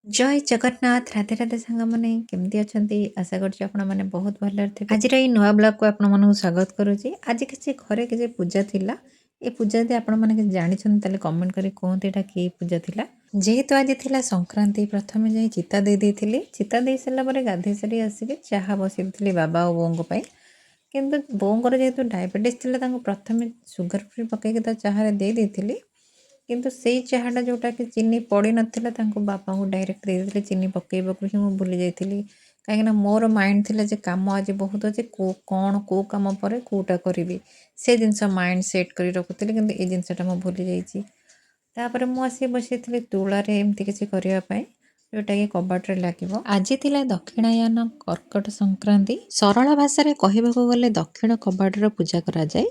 जय जगन्नाथ राधे राधे सांग मैंने केमती अच्छा आशा करुँच आपण मैंने बहुत भल थे आज नुआ ब्लॉग को आपण मानक स्वागत करुँची आज किसी घरे किसी पूजा थिला ये पूजा यदि आपण मैंने जानते कमेंट करी कहते यहाँ कि पूजा थिला जेहेतु आज थिला संक्रांति प्रथम जाई चिता दे देइथिली चिता दे सारा गाधे सारी आसिक चाह बसई बाबा और बों किंतु बोंर जेहेतु डायबिटीज थिला प्रथम सुगर फ्री पकईकि चाहे दे देइथिली किंतु सेई चाहाटा जोटा कि चीनी पड़ी नथिला तांको बापा को डायरेक्ट दे देले चीनी पकेइबाकू ही मु भूली जाइथिली कहीं मोर माइंड थिला जे काम आज बहुत अच्छे कौन को काम पर कोटा करी से जिनस माइंड सेट कर रखुली कि ये जिनसटा मुझे भूली जाइए तापर मुझे बसई तुलार एमती किसी करने जोटा कि कबाटे लगे आज थिला दक्षिणायन कर्कट संक्रांति सरल भाषा रे कहबाकू गले दक्षिण कबाटर पूजा करा जाए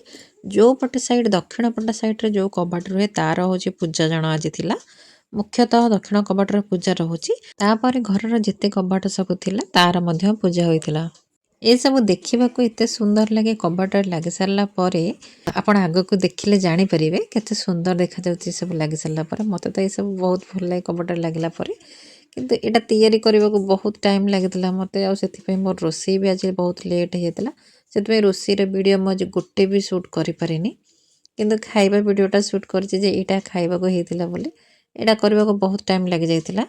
जो पटे साइड दक्षिण पट साइड जो कबाट रुहे तार हूँ पूजा जन आज थिला मुख्यतः दक्षिण कबाटर पूजा रोचे तापर घर जिते कबाट सब थिला तार मध्य पूजा होइथिला ये सब देखा एत सुंदर लगे कबाटर लगे सारा आपण आग को देखिले जानीपर केते सुंदर देखा जाउछि सब लगे सारा मत तो ये सब बहुत भल लगे कबाटर लगला किंतु एटा तैयारी करने को बहुत टाइम लगी मत मोर रोषे भी आज बहुत लेट होता से रोषेर वीडियो मुझे गोटे भी सुट करें किंतु खाइबा वीडियोटा सुट कर खाइबा को होता बोली यहाँ करने को बहुत टाइम लग जाता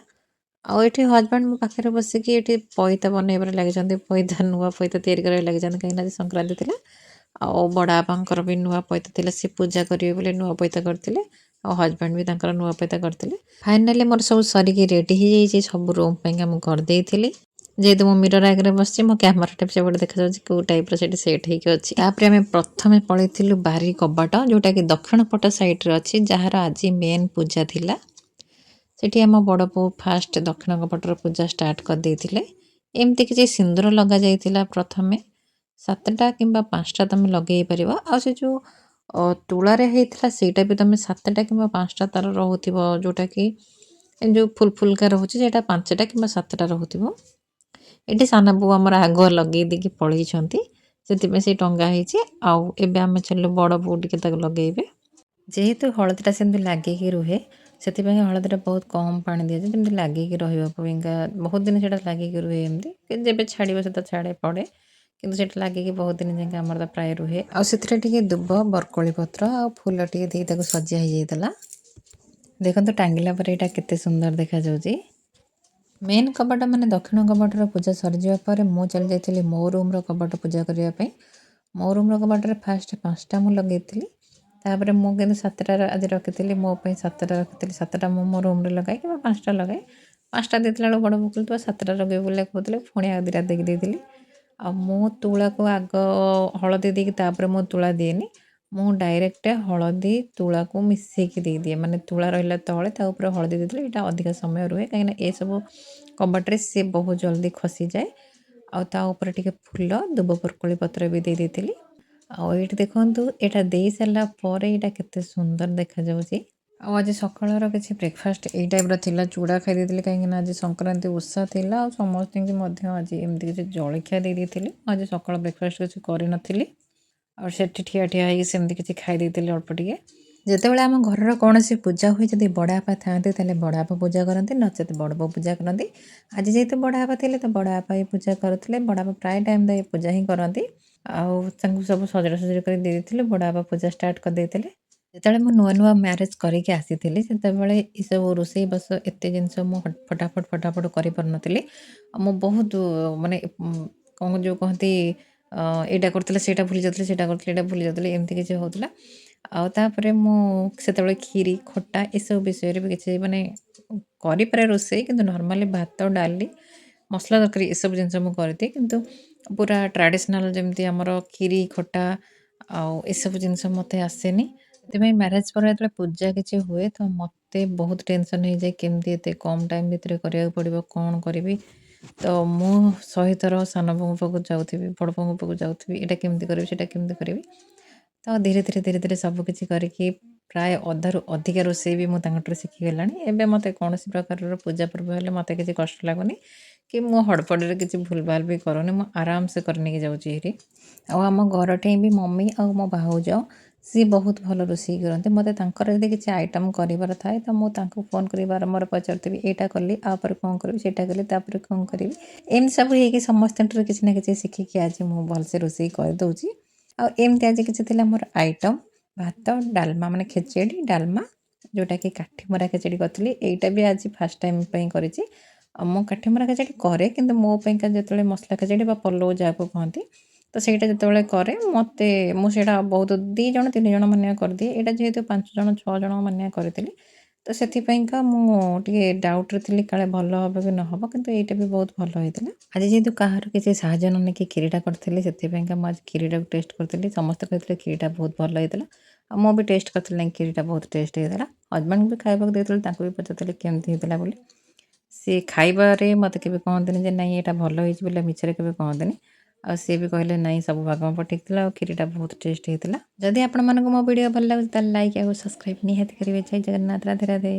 आठ हजबैंड मो पाखे बसिकी ये पैता बनइबार लगे पैता नुआ पैता या लगे कहीं संक्रांति थी बड़ापार भी नुआ पैता थी सी पूजा करेंगे बोले नुआ पैता करते हजबैंड भी नुआ पैता करते फाइनाली मोर सब सरिकी रेडी हो जाइए सब रूम मुझे करदे जेहेतु मो मिरर आगे बस मो कैमेरा से देखा कौ टाइप सेट होपर आम प्रथम पलू बारी कबाट जोटा कि दक्षिण पट साइड्रे अच्छी जार आज मेन पूजा थिला सेठी आम बड़ पो फास्ट दक्षिण कपटर पूजा स्टार्ट कर देइथिले एमती किसी सिंदूर लगा जाइथिला प्रथमे 7टा किंबा 5टा तुम लगे पारिबा आ से जो तुलारे हेइथिला सेटा भी तुम 7टा किंबा 5टा तार रहउथिबो जोटा कि जो फुल फुलका रहउछि जेटा 5टा किंबा 7टा रहउथिबो एटी साना बु हमर आगो लगे देकी पळई छंती सेति से टंगा ହେଇछि आउ एबे आमे चलो बड़ बु टिके तक लगेबे जेहेतु हळदीटा सेमती लागिकी रुहे से हलदीटा बहुत कम पानी दिया जाए जमी लगिकी रहा बहुत दिन से लगिकी रुहे एमती जब छाड़ से तो छाड़े पड़े किंतु से लगिकी बहुत दिन जाए आमर प्राय रुहे आगे दुब बरकोली पत्र आ फूल टे सजा ही जाता देखो टांगिला पर यहाँ केते सुंदर देखा जाउछि मेन कबाट माने दक्षिण कबाटर पूजा सरीजा पर मु चली जाइए मो रूम्र कबाट पूजा करने मो रूम्र कबाटर फास्ट 5टा मु लगे तापर मुझे 7टा आज रखी मोपाई 7टा रखी 7टा मो रूम लगाए कि 5टा लगाए 5टा देता बड़ बुकुल तो 7टा लगे बोले कहते पुणी आ 2टा देदी आ मु तुला को आग हलदी देकी तापर मु तुला दिएनी मु डायरेक्ट हलदी तुला को मिसेकी दे दिए माने तुला रहा तले तापर हलदी देते यहाँ अधिक समय रुहे कहीं ये सब कबाटे सी बहुत जल्दी खसी जाए आउे टे फूल दुब बरकोली पत्र भी दे देती आठ देखु यहाँ दे सारा पर यहाँ के सुंदर देखा जाउछि आज सकाळ किसी ब्रेकफास्ट यही टाइप थिला चूड़ा खाई देती कहीं आज संक्रांति उषा थिला और समस्त आज एमती किसी जलखिया दे देती आज सकाळ ब्रेकफास्ट किसी करी और से ठिया ठिया होमती किसी खाई देती अल्प टे जितेबाला आम घर कौन पूजा हुए जब बड़ापा था बड़ापा पूजा करती नचेत बड़ बो पूजा करती आज जेहेतु बड़ापा थे तो बड़ापा ही पूजा करते बड़ापा प्राय टाइम तो ये पूजा ही करती आउ सब सजड़ा सजड़ी कर देते बड़ापा पूजा स्टार्ट कर देते जिते मुझे नुआ नुआ म्यारेज करके आसी से सब रोषे बस एत जिनस मुझे फटाफट फटाफट कर पारे बहुत माने कौन जो कहती यहाँ करते से भूली जाते से करते भूली जाते एमती किसी होता आउे मुझे खीरी खटा ये सब विषय भी किसी माने करे रोषे कि नॉर्मली भात डाली मसला तरकारी ये सब जिन मुझे किंतु पूरा ट्रेडिशनल जमती आमर खीरी खटा आउ सब जिनस मत आसेनी से मैरेज पर जो पूजा किसी हुए तो मत बहुत टेंशन हो जाए केमती एत कम टाइम भितर करा पड़ो कौन करी तो मु 100 थर सान बो पाक जाऊँगी बड़ बो पाक जाऊँगी यहाँ केमती करी तो धीरे धीरे धीरे धीरे सबकि करके प्राय अधारू अधिका रोषे भी मुझे शिखीगला एवं मत कौन प्रकार पूजा पर्व है मत किसी कष्ट लगुनि कि मु हड़पड़े किसी भूल भाल भी करूनी मु आराम से करने जाऊँगी आम घर टे भी मम्मी आ मो भाउज ସିଏ ବହୁତ ଭଲ ରୋଷେଇ କରନ୍ତି। ମୋତେ ତାଙ୍କର ଯଦି କିଛି ଆଇଟମ୍ କରିବାର ଥାଏ ତ ମୁଁ ତାଙ୍କୁ ଫୋନ୍ କରି ବାରମ୍ବାର ପଚାରୁଥିବି ଏଇଟା କଲି ଆ ପରେ କ'ଣ କରିବି, ସେଇଟା କଲି ତାପରେ କ'ଣ କରିବି। ଏମିତି ସବୁ ହେଇକି ସମସ୍ତଙ୍କଠାରୁ କିଛି ନା କିଛି ଶିଖିକି ଆଜି ମୁଁ ଭଲସେ ରୋଷେଇ କରିଦେଉଛି। ଆଉ ଏମିତି ଆଜି କିଛି ଥିଲା ମୋର ଆଇଟମ୍ ଭାତ, ଡାଲମା ମାନେ ଖେଚେଡ଼ି, ଡାଲମା ଯେଉଁଟାକି କାଠିମରା ଖେଚେଡ଼ି କରିଥିଲି। ଏଇଟା ବି ଆଜି ଫାଷ୍ଟ ଟାଇମ୍ ପାଇଁ କରିଛି। ଆଉ ମୁଁ କାଠିମରା ଖେଚେଡ଼ି କରେ କିନ୍ତୁ ମୋ ପାଇଁକା ଯେତେବେଳେ ମସଲା ଖେଚେଡ଼ି ବା ପଲଉ ଯାହାକୁ କହନ୍ତି ତ ସେଇଟା ଯେତେବେଳେ କରେ ମୁଁ ସେଇଟା ବହୁତ 2 ଜଣ 3 ଜଣ ମାନିଆ କରିଦିଏ। ଏଇଟା ଯେହେତୁ 5 ଜଣ 6 ଜଣ ମାନିଆ କରିଥିଲି ତ ସେଥିପାଇଁକା ମୁଁ ଟିକେ ଡାଉଟ୍‌ରେ ଥିଲି କାଳେ ଭଲ ହେବ କି ନ ହେବ, କିନ୍ତୁ ଏଇଟା ବି ବହୁତ ଭଲ ହେଇଥିଲା। ଆଜି ଯେହେତୁ କାହାର କିଛି ସାହାଯ୍ୟ ନ ନେଇକି କ୍ଷୀରିଟା କରିଥିଲି ସେଥିପାଇଁକା ମୁଁ ଆଜି କ୍ଷୀରିଟାକୁ ଟେଷ୍ଟ କରିଥିଲି। ସମସ୍ତେ କହିଥିଲେ କ୍ଷୀରିଟା ବହୁତ ଭଲ ହେଇଥିଲା। ଆଉ ମୁଁ ବି ଟେଷ୍ଟ କରିଥିଲି ନାଇଁ କ୍ଷୀରିଟା ବହୁତ ଟେଷ୍ଟ ହେଇଥିଲା। ହଜବେଣ୍ଡଙ୍କୁ ବି ଖାଇବାକୁ ଦେଇଥିଲି, ତାଙ୍କୁ ବି ପଚାରୁଥିଲି କେମିତି ହେଇଥିଲା ବୋଲି। ସିଏ ଖାଇବାରେ ମୋତେ କେବେ କହନ୍ତିନି ଯେ ନାଇଁ ଏଇଟା ଭଲ ହେଇଛି ବୋଲି ମିଛରେ କେବେ କହନ୍ତିନି। ଆଉ ସିଏ ବି କହିଲେ ନାଇଁ ସବୁ ଭାଗ ମାପ ଠିକ୍ ଥିଲା ଆଉ କ୍ଷୀରିଟା ବହୁତ ଟେଷ୍ଟ ହେଇଥିଲା। ଯଦି ଆପଣମାନଙ୍କୁ ମୋ ଭିଡ଼ିଓ ଭଲ ଲାଗୁଛି ତାହେଲେ ଲାଇକ୍ ଆଉ ସବସ୍କ୍ରାଇବ୍ ନିହାତି କରିବେ। ଜୟ ଜଗନ୍ନାଥ, ରାଧେ ରାଧେ।